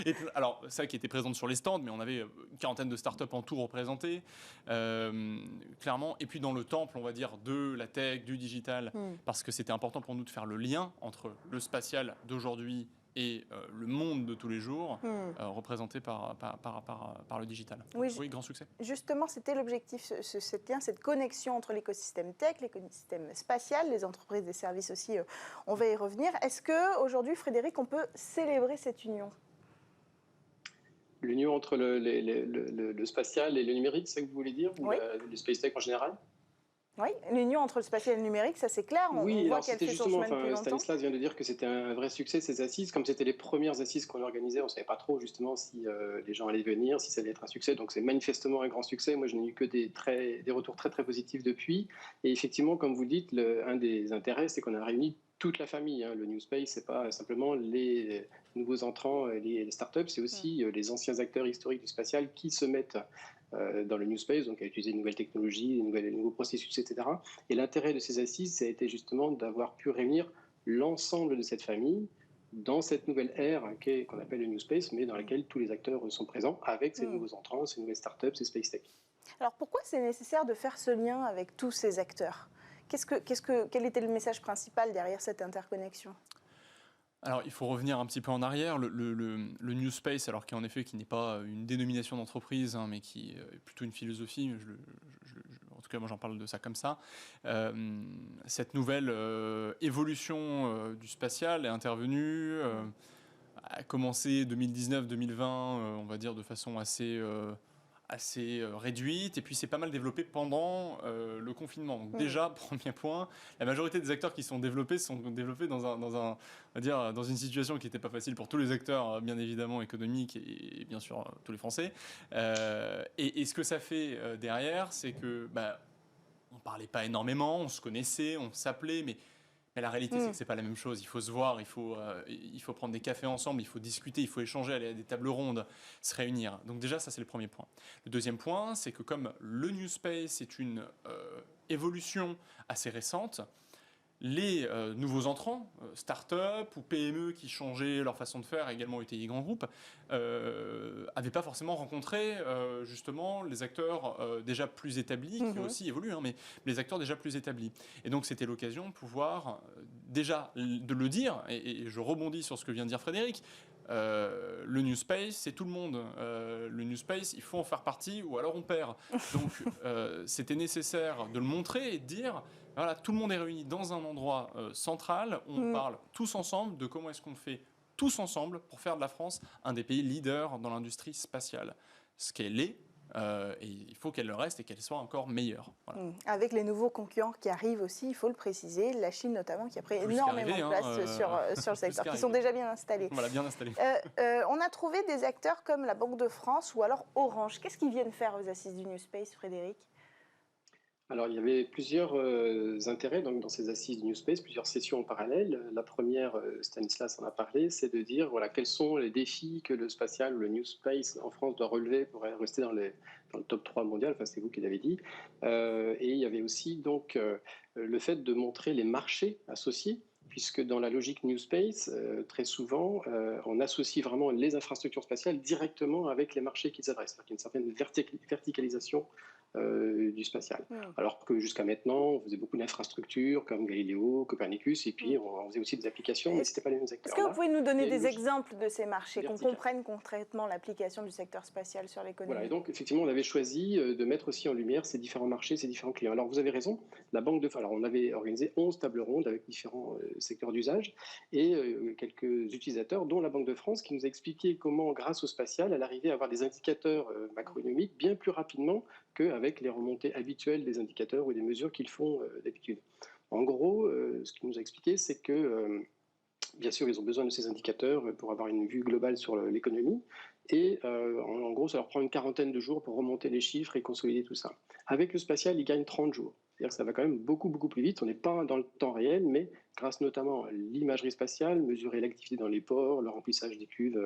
[SPEAKER 4] Et puis, alors, ça qui était présente sur les stands, mais on avait une quarantaine de startups en tout représentées, clairement. Et puis dans le temple, on va dire, de la tech, du digital, parce que c'était important pour nous de faire le lien entre le spatial d'aujourd'hui et le monde de tous les jours, représenté par le digital. Oui, grand succès.
[SPEAKER 3] Justement, c'était l'objectif, cet lien, cette connexion entre l'écosystème tech, l'écosystème spatial, les entreprises, des services aussi, on va y revenir. Est-ce qu'aujourd'hui, Frédéric, on peut célébrer cette union ?
[SPEAKER 5] L'union entre le spatial et le numérique, c'est ça que vous voulez dire?
[SPEAKER 3] Oui.
[SPEAKER 5] Ou le space tech en général?
[SPEAKER 3] Oui, l'union entre le spatial et le numérique, ça c'est clair.
[SPEAKER 5] Oui,
[SPEAKER 3] on voit
[SPEAKER 5] alors
[SPEAKER 3] qu'elle
[SPEAKER 5] c'était
[SPEAKER 3] fait son
[SPEAKER 5] justement,
[SPEAKER 3] chemin depuis longtemps.
[SPEAKER 5] Stanislas vient de dire que c'était un vrai succès ces assises. Comme c'était les premières assises qu'on organisait, on ne savait pas trop justement si les gens allaient venir, si ça allait être un succès. Donc c'est manifestement un grand succès. Moi, je n'ai eu que des retours très très positifs depuis. Et effectivement, comme vous le dites, un des intérêts, c'est qu'on a réuni toute la famille. Le New Space, c'est pas simplement les nouveaux entrants, les startups, c'est aussi les anciens acteurs historiques du spatial qui se mettent dans le New Space, donc à utiliser de nouvelles technologies, de nouveaux processus, etc. Et l'intérêt de ces assises, ça a été justement d'avoir pu réunir l'ensemble de cette famille dans cette nouvelle ère qu'on appelle le New Space, mais dans laquelle tous les acteurs sont présents avec ces nouveaux entrants, ces nouvelles startups, ces space tech.
[SPEAKER 3] Alors pourquoi c'est nécessaire de faire ce lien avec tous ces acteurs ? Quel était le message principal derrière cette interconnexion ?
[SPEAKER 4] Alors, il faut revenir un petit peu en arrière. Le New Space, alors qui n'est pas une dénomination d'entreprise, mais qui est plutôt une philosophie, en tout cas moi j'en parle de ça comme ça, cette nouvelle évolution du spatial est intervenue, a commencé 2019-2020, on va dire de façon assez réduite, et puis c'est pas mal développé pendant le confinement. Donc déjà, premier point, la majorité des acteurs qui sont développés on va dire, dans une situation qui n'était pas facile pour tous les acteurs, bien évidemment économiques et bien sûr tous les Français. Et ce que ça fait derrière, c'est que on parlait pas énormément, on se connaissait, on s'appelait, mais la réalité, c'est que c'est pas la même chose. Il faut se voir, il faut prendre des cafés ensemble, il faut discuter, il faut échanger, aller à des tables rondes, se réunir. Donc déjà, ça, c'est le premier point. Le deuxième point, c'est que comme le New Space est une évolution assez récente, les nouveaux entrants, start-up ou PME qui changeaient leur façon de faire, également UTI Grand Groupe, n'avaient pas forcément rencontré justement les acteurs déjà plus établis, qui aussi évoluent, mais les acteurs déjà plus établis. Et donc c'était l'occasion de pouvoir déjà de le dire, et je rebondis sur ce que vient de dire Frédéric, le New Space, c'est tout le monde. Le New Space, il faut en faire partie ou alors on perd. Donc c'était nécessaire de le montrer et de dire, voilà, tout le monde est réuni dans un endroit central, on parle tous ensemble de comment est-ce qu'on fait tous ensemble pour faire de la France un des pays leaders dans l'industrie spatiale. Ce qu'elle est, et il faut qu'elle le reste et qu'elle soit encore meilleure. Voilà.
[SPEAKER 3] Avec les nouveaux concurrents qui arrivent aussi, il faut le préciser, la Chine notamment qui a pris énormément de place sur le secteur, qui sont déjà bien installés.
[SPEAKER 4] Voilà, bien installés.
[SPEAKER 3] On a trouvé des acteurs comme la Banque de France ou alors Orange. Qu'est-ce qu'ils viennent faire aux assises du New Space, Frédéric ?
[SPEAKER 5] Alors, il y avait plusieurs intérêts dans ces assises du New Space, plusieurs sessions en parallèle. La première, Stanislas en a parlé, c'est de dire voilà, quels sont les défis que le spatial ou le New Space en France doit relever pour rester dans le top 3 mondial. Enfin, c'est vous qui l'avez dit. Et il y avait aussi donc, le fait de montrer les marchés associés, puisque dans la logique New Space, très souvent, on associe vraiment les infrastructures spatiales directement avec les marchés qui s'adressent. Il y a une certaine verticalisation du spatial. Alors que jusqu'à maintenant, on faisait beaucoup d'infrastructures comme Galileo, Copernicus, et puis on faisait aussi des applications, mais ce n'était pas les mêmes acteurs.
[SPEAKER 3] Est-ce que vous pouvez nous donner des exemples de ces marchés, qu'on comprenne concrètement l'application du secteur spatial sur l'économie ?
[SPEAKER 5] Voilà, et donc effectivement, on avait choisi de mettre aussi en lumière ces différents marchés, ces différents clients. Alors vous avez raison, alors on avait organisé 11 tables rondes avec différents secteurs d'usage et quelques utilisateurs, dont la Banque de France, qui nous a expliqué comment, grâce au spatial, elle arrivait à avoir des indicateurs macroéconomiques bien plus rapidement qu'avec les remontées habituelles des indicateurs ou des mesures qu'ils font d'habitude. En gros, ce qu'il nous a expliqué, c'est que bien sûr, ils ont besoin de ces indicateurs pour avoir une vue globale sur l'économie, Et en gros, ça leur prend une quarantaine de jours pour remonter les chiffres et consolider tout ça. Avec le spatial, ils gagnent 30 jours. C'est-à-dire que ça va quand même beaucoup, beaucoup plus vite. On n'est pas dans le temps réel, mais grâce notamment à l'imagerie spatiale, mesurer l'activité dans les ports, le remplissage des cuves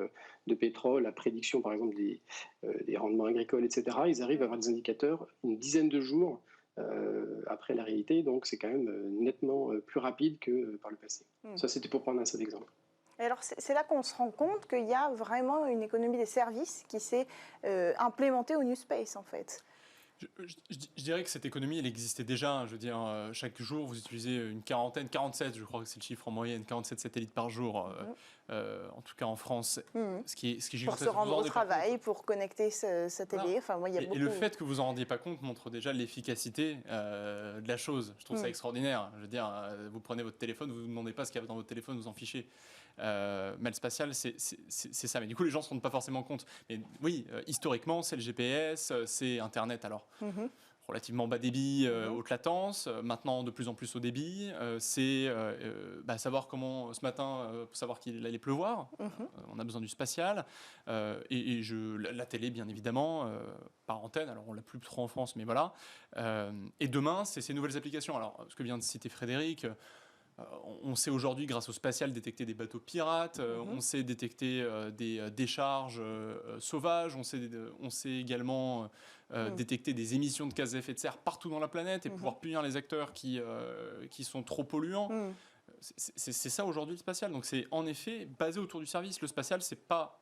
[SPEAKER 5] de pétrole, la prédiction par exemple des rendements agricoles, etc., ils arrivent à avoir des indicateurs une dizaine de jours après la réalité. Donc c'est quand même nettement plus rapide que par le passé. Ça, c'était pour prendre un seul exemple.
[SPEAKER 3] Et alors c'est là qu'on se rend compte qu'il y a vraiment une économie des services qui s'est implémentée au New Space en fait.
[SPEAKER 4] Je dirais que cette économie, elle existait déjà. Je veux dire, chaque jour, vous utilisez une quarantaine, 47, je crois que c'est le chiffre en moyenne, 47 satellites par jour, en tout cas en France. Ce qui est
[SPEAKER 3] pour se rendre au travail, pour connecter ce satellite. Enfin, moi, il y a beaucoup...
[SPEAKER 4] Et le fait que vous en rendiez pas compte montre déjà l'efficacité de la chose. Je trouve ça extraordinaire. Je veux dire, vous prenez votre téléphone, vous ne vous demandez pas ce qu'il y a dans votre téléphone, vous en fichez. Mais le spatial, c'est ça. Mais du coup, les gens ne se rendent pas forcément compte. Mais oui, historiquement, c'est le GPS, c'est Internet alors. Relativement bas débit, haute latence, maintenant de plus en plus haut débit. C'est savoir comment, ce matin, savoir qu'il allait pleuvoir. On a besoin du spatial. La télé, bien évidemment, par antenne. Alors, on l'a plus trop en France, mais voilà. Et demain, c'est ces nouvelles applications. Alors, ce que vient de citer Frédéric... on sait aujourd'hui, grâce au spatial, détecter des bateaux pirates, on sait détecter des décharges sauvages, on sait également détecter des émissions de gaz à effet de serre partout dans la planète et pouvoir punir les acteurs qui sont trop polluants. C'est ça aujourd'hui le spatial. Donc c'est en effet basé autour du service. Le spatial, c'est pas...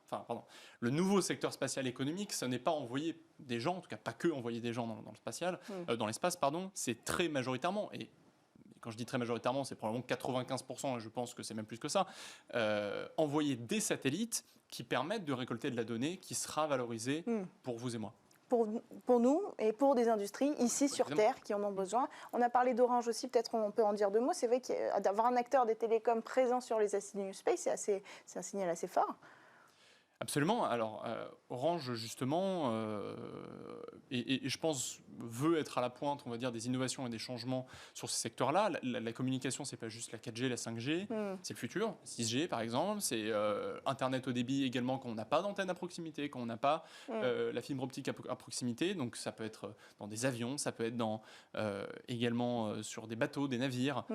[SPEAKER 4] le nouveau secteur spatial économique, ce n'est pas envoyer des gens, en tout cas pas que envoyer des gens dans le spatial, dans l'espace, pardon, c'est très majoritairement... Et quand je dis très majoritairement, c'est probablement 95%, et je pense que c'est même plus que ça, envoyer des satellites qui permettent de récolter de la donnée qui sera valorisée pour vous et moi.
[SPEAKER 3] Pour nous et pour des industries ici sur Terre qui en ont besoin. On a parlé d'Orange aussi, peut-être on peut en dire deux mots. C'est vrai d'avoir un acteur des télécoms présent sur les assises du New Space, c'est un signal assez fort.
[SPEAKER 4] Absolument. Alors, Orange, justement, et je pense, veut être à la pointe, on va dire, des innovations et des changements sur ces secteurs-là. La communication, c'est pas juste la 4G, la 5G, c'est le futur. 6G, par exemple, c'est Internet haut débit également quand on n'a pas d'antenne à proximité, quand on n'a pas la fibre optique à proximité. Donc, ça peut être dans des avions, ça peut être également sur des bateaux, des navires.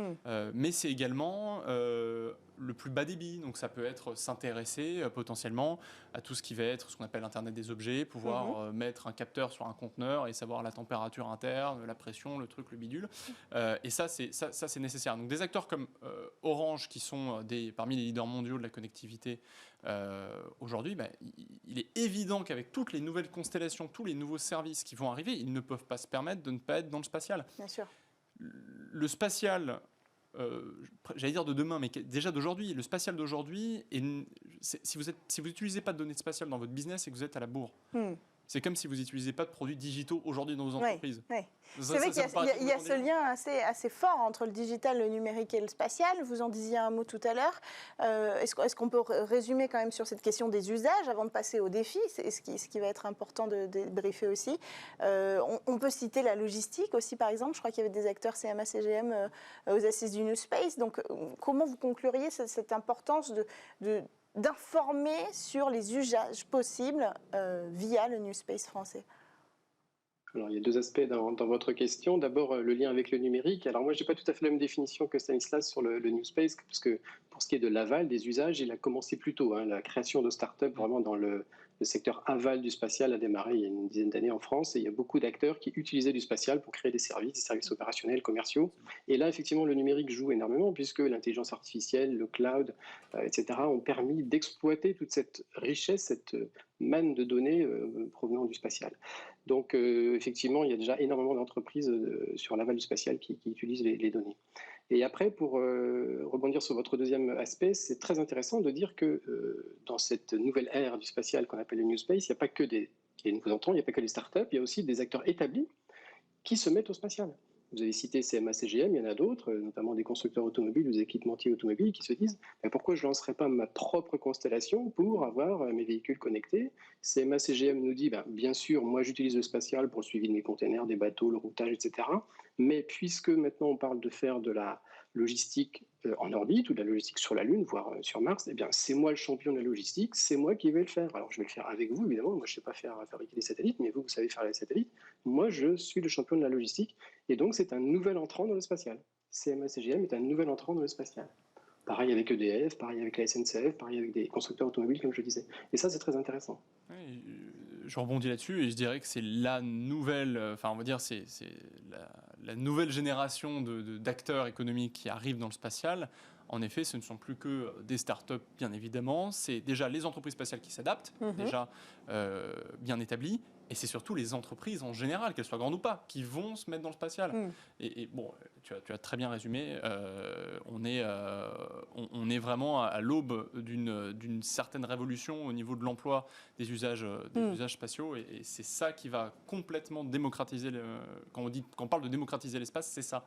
[SPEAKER 4] Mais c'est également le plus bas débit. Donc, ça peut être s'intéresser potentiellement à tout ce qui va être ce qu'on appelle Internet des objets, pouvoir mettre un capteur sur un conteneur et savoir la température interne, la pression, le truc, le bidule. Et ça, c'est nécessaire. Donc des acteurs comme Orange, qui sont parmi les leaders mondiaux de la connectivité aujourd'hui, il est évident qu'avec toutes les nouvelles constellations, tous les nouveaux services qui vont arriver, ils ne peuvent pas se permettre de ne pas être dans le spatial.
[SPEAKER 3] Bien sûr.
[SPEAKER 4] Le spatial... j'allais dire de demain, mais déjà d'aujourd'hui, le spatial d'aujourd'hui, si vous n'utilisez pas de données spatiales dans votre business, c'est que vous êtes à la bourre. C'est comme si vous n'utilisez pas de produits digitaux aujourd'hui dans vos entreprises.
[SPEAKER 3] C'est vrai qu'il y a ce lien assez fort entre le digital, le numérique et le spatial. Vous en disiez un mot tout à l'heure. Est-ce qu'on peut résumer quand même sur cette question des usages avant de passer aux défis, ce qui va être important de débriefer aussi. On peut citer la logistique aussi, par exemple. Je crois qu'il y avait des acteurs CMA, CGM aux assises du New Space. Donc, comment vous concluriez cette importance d'informer sur les usages possibles via le New Space français?
[SPEAKER 5] Alors, il y a deux aspects dans votre question. D'abord, le lien avec le numérique. Alors moi, je n'ai pas tout à fait la même définition que Stanislas sur le New Space, parce que pour ce qui est de l'aval, des usages, il a commencé plus tôt. La création de start-up vraiment dans le secteur aval du spatial a démarré il y a une dizaine d'années en France, et il y a beaucoup d'acteurs qui utilisaient du spatial pour créer des services opérationnels, commerciaux. Et là, effectivement, le numérique joue énormément, puisque l'intelligence artificielle, le cloud, etc., ont permis d'exploiter toute cette richesse, cette manne de données provenant du spatial. Donc, effectivement, il y a déjà énormément d'entreprises sur l'aval du spatial qui utilisent les données. Et après, pour rebondir sur votre deuxième aspect, c'est très intéressant de dire que dans cette nouvelle ère du spatial qu'on appelle le New Space, il n'y a pas que des nouveaux entrants, il n'y a pas que des startups, il y a aussi des acteurs établis qui se mettent au spatial. Vous avez cité CMA, CGM, il y en a d'autres, notamment des constructeurs automobiles ou des équipementiers automobiles qui se disent pourquoi je ne lancerais pas ma propre constellation pour avoir mes véhicules connectés. CMA, CGM nous dit bien sûr, moi j'utilise le spatial pour le suivi de mes containers, des bateaux, le routage, etc. Mais puisque maintenant on parle de faire de la logistique en orbite ou de la logistique sur la Lune, voire sur Mars, eh bien, c'est moi le champion de la logistique, c'est moi qui vais le faire. Alors, je vais le faire avec vous, évidemment. Moi, je ne sais pas fabriquer des satellites, mais vous savez faire les satellites. Moi, je suis le champion de la logistique. Et donc, c'est un nouvel entrant dans le spatial. CMA-CGM est un nouvel entrant dans le spatial. Pareil avec EDF, pareil avec la SNCF, pareil avec des constructeurs automobiles, comme je disais. Et ça, c'est très intéressant.
[SPEAKER 4] Oui, je rebondis là-dessus et je dirais que c'est la nouvelle, enfin on va dire c'est la nouvelle génération d'acteurs économiques qui arrivent dans le spatial. En effet, ce ne sont plus que des startups, bien évidemment. C'est déjà les entreprises spatiales qui s'adaptent, déjà bien établies. Et c'est surtout les entreprises en général, qu'elles soient grandes ou pas, qui vont se mettre dans le spatial. Et bon, tu as très bien résumé. On est vraiment à l'aube d'une certaine révolution au niveau de l'emploi des usages spatiaux. Et c'est ça qui va complètement démocratiser. Quand on parle de démocratiser l'espace, c'est ça.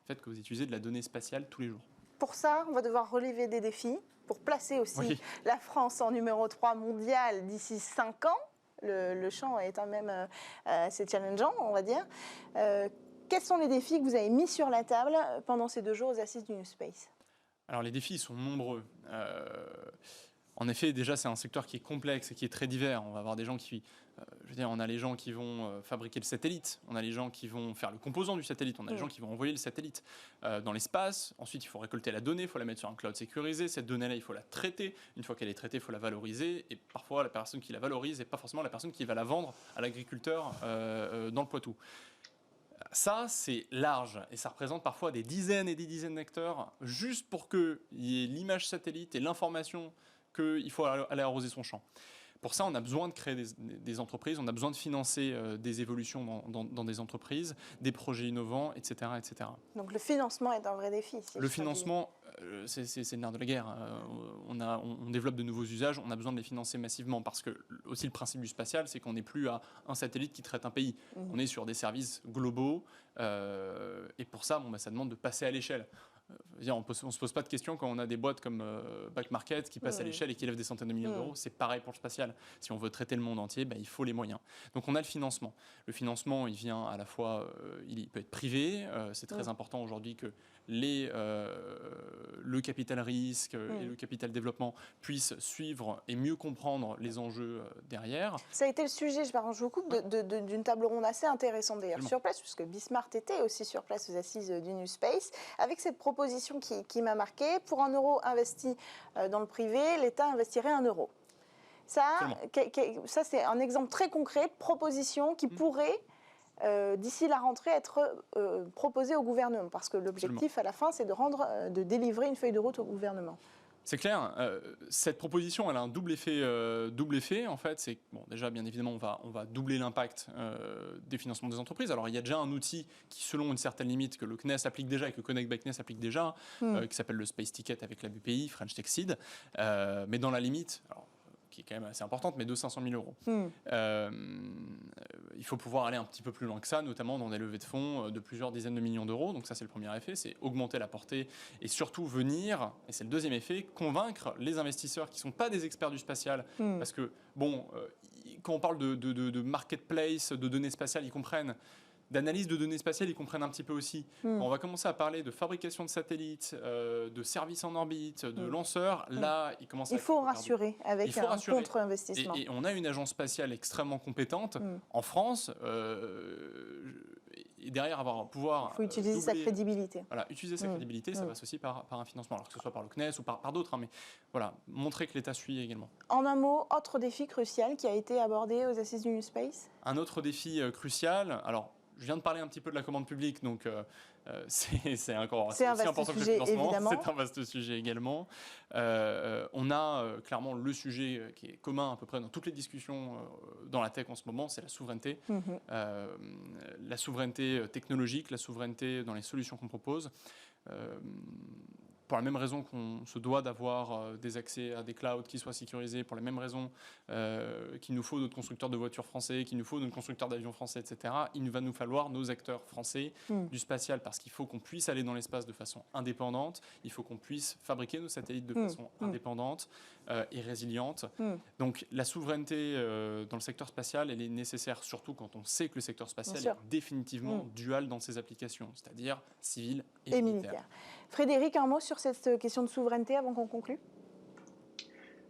[SPEAKER 4] Le fait que vous utilisez de la donnée spatiale tous les jours.
[SPEAKER 3] Pour ça, on va devoir relever des défis pour placer aussi la France en numéro 3 mondial d'ici 5 ans. Le champ est quand même assez challengeant, on va dire. Quels sont les défis que vous avez mis sur la table pendant ces 2 jours aux Assises du New Space?
[SPEAKER 4] Alors les défis sont nombreux. En effet, déjà, c'est un secteur qui est complexe et qui est très divers. On va avoir des gens qui... je veux dire, on a les gens qui vont fabriquer le satellite, on a les gens qui vont faire le composant du satellite, on a les gens qui vont envoyer le satellite dans l'espace. Ensuite, il faut récolter la donnée, il faut la mettre sur un cloud sécurisé. Cette donnée-là, il faut la traiter. Une fois qu'elle est traitée, il faut la valoriser. Et parfois, la personne qui la valorise n'est pas forcément la personne qui va la vendre à l'agriculteur dans le Poitou. Ça, c'est large et ça représente parfois des dizaines et des dizaines d'acteurs juste pour qu'il y ait l'image satellite et l'information qu'il faut aller arroser son champ. Pour ça, on a besoin de créer des entreprises, on a besoin de financer des évolutions dans des entreprises, des projets innovants, etc., etc.
[SPEAKER 3] Donc le financement est un vrai défi.
[SPEAKER 4] Le financement, c'est le nerf de la guerre. On développe de nouveaux usages, on a besoin de les financer massivement parce que aussi le principe du spatial, c'est qu'on n'est plus à un satellite qui traite un pays. On est sur des services globaux et pour ça, ça demande de passer à l'échelle. On ne se pose pas de questions quand on a des boîtes comme Back Market qui passent à l'échelle et qui lèvent des centaines de millions d'euros. C'est pareil pour le spatial. Si on veut traiter le monde entier, il faut les moyens. Donc on a le financement. Le financement, il vient à la fois, il peut être privé. C'est très important aujourd'hui que le capital risque et le capital développement puissent suivre et mieux comprendre les enjeux derrière.
[SPEAKER 3] Ça a été le sujet, je vous coupe, d'une table ronde assez intéressante d'ailleurs sur place, puisque Bismart était aussi sur place aux Assises du New Space, avec cette proposition qui m'a marqué. Pour 1 euro investi dans le privé, l'État investirait 1 euro. Ça c'est un exemple très concret de proposition qui pourrait d'ici la rentrée être proposé au gouvernement, parce que l'objectif à la fin, c'est de délivrer une feuille de route au gouvernement.
[SPEAKER 4] C'est clair. Cette proposition, elle a un double effet. En fait, c'est déjà bien évidemment, on va doubler l'impact des financements des entreprises. Alors, il y a déjà un outil qui, selon une certaine limite, que le CNES applique déjà et que Connect by CNES applique déjà, qui s'appelle le Space Ticket avec la BPI, French Tech Seed. Mais dans la limite, alors, qui est quand même assez importante, mais de 500 000 euros. Il faut pouvoir aller un petit peu plus loin que ça, notamment dans des levées de fonds de plusieurs dizaines de millions d'euros. Donc ça, c'est le premier effet, c'est augmenter la portée et surtout venir, et c'est le deuxième effet, convaincre les investisseurs qui ne sont pas des experts du spatial. Parce que, quand on parle de marketplace, de données spatiales, ils comprennent. D'analyse de données spatiales, ils comprennent un petit peu aussi. On va commencer à parler de fabrication de satellites, de services en orbite, de lanceurs. Là, ils commencent à...
[SPEAKER 3] Il faut rassurer avec un contre-investissement.
[SPEAKER 4] Et on a une agence spatiale extrêmement compétente en France. Et derrière, pouvoir...
[SPEAKER 3] Il faut utiliser sa crédibilité.
[SPEAKER 4] Voilà, utiliser sa crédibilité, ça passe aussi par un financement. Alors que ce soit par le CNES ou par d'autres. Mais voilà, montrer que l'État suit également.
[SPEAKER 3] En un mot, autre défi crucial qui a été abordé aux Assises du New Space? Un
[SPEAKER 4] autre défi crucial... Alors, je viens de parler un petit peu de la commande publique, donc c'est encore aussi important que le financement. C'est un vaste sujet également. On a clairement le sujet qui est commun à peu près dans toutes les discussions dans la tech en ce moment, c'est la souveraineté. La souveraineté technologique, la souveraineté dans les solutions qu'on propose. Pour la même raison qu'on se doit d'avoir des accès à des clouds qui soient sécurisés, pour la même raison qu'il nous faut notre constructeur de voitures français, qu'il nous faut notre constructeur d'avions français, etc., il va nous falloir nos acteurs français du spatial, parce qu'il faut qu'on puisse aller dans l'espace de façon indépendante, il faut qu'on puisse fabriquer nos satellites de façon indépendante et résiliente. Donc la souveraineté dans le secteur spatial, elle est nécessaire, surtout quand on sait que le secteur spatial est définitivement dual dans ses applications, c'est-à-dire civil et militaire.
[SPEAKER 3] Frédéric, un mot sur cette question de souveraineté avant qu'on conclue?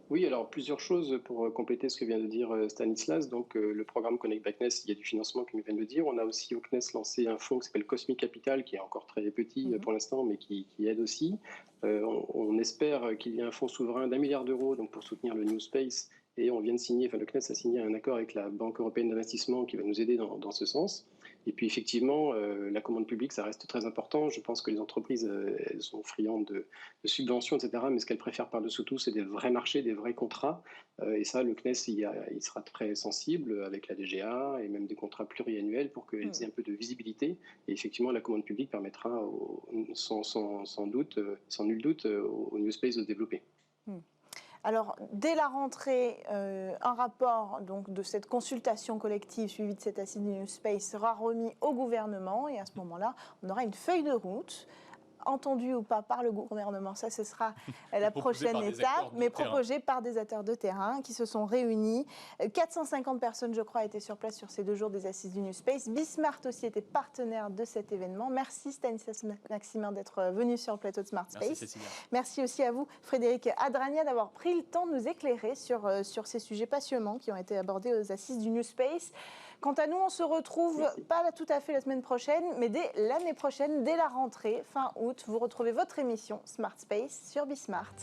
[SPEAKER 5] Oui, alors plusieurs choses pour compléter ce que vient de dire Stanislas. Donc, le programme Connect Blackness, il y a du financement, comme il vient de le dire. On a aussi au CNES lancé un fonds qui s'appelle Cosmic Capital, qui est encore très petit pour l'instant, mais qui aide aussi. On espère qu'il y ait un fonds souverain d'1 milliard d'euros donc pour soutenir le New Space. Et on vient de signer, enfin le CNES a signé un accord avec la Banque européenne d'investissement qui va nous aider dans ce sens. Et puis effectivement, la commande publique, ça reste très important. Je pense que les entreprises, elles sont friandes de subventions, etc. Mais ce qu'elles préfèrent par-dessous tout, c'est des vrais marchés, des vrais contrats. Et ça, le CNES, il sera très sensible avec la DGA et même des contrats pluriannuels pour qu'elles aient un peu de visibilité. Et effectivement, la commande publique permettra, sans nul doute, au New Space de se développer.
[SPEAKER 3] Alors, dès la rentrée, un rapport donc, de cette consultation collective suivie de cette assise du New Space sera remis au gouvernement et à ce moment-là, on aura une feuille de route entendu ou pas par le gouvernement, ça ce sera la prochaine étape, mais proposée par des acteurs de terrain qui se sont réunis. 450 personnes, je crois, étaient sur place sur ces 2 jours des assises du New Space. Bismart aussi était partenaire de cet événement. Merci Stanislas Maximin d'être venu sur le plateau de Smart Space.
[SPEAKER 4] Merci Cécilia.
[SPEAKER 3] Merci aussi à vous Frédéric Adragna d'avoir pris le temps de nous éclairer sur ces sujets passionnants qui ont été abordés aux assises du New Space. Quant à nous, on se retrouve pas tout à fait la semaine prochaine, mais dès l'année prochaine, dès la rentrée, fin août, vous retrouvez votre émission Smart Space sur Bismart.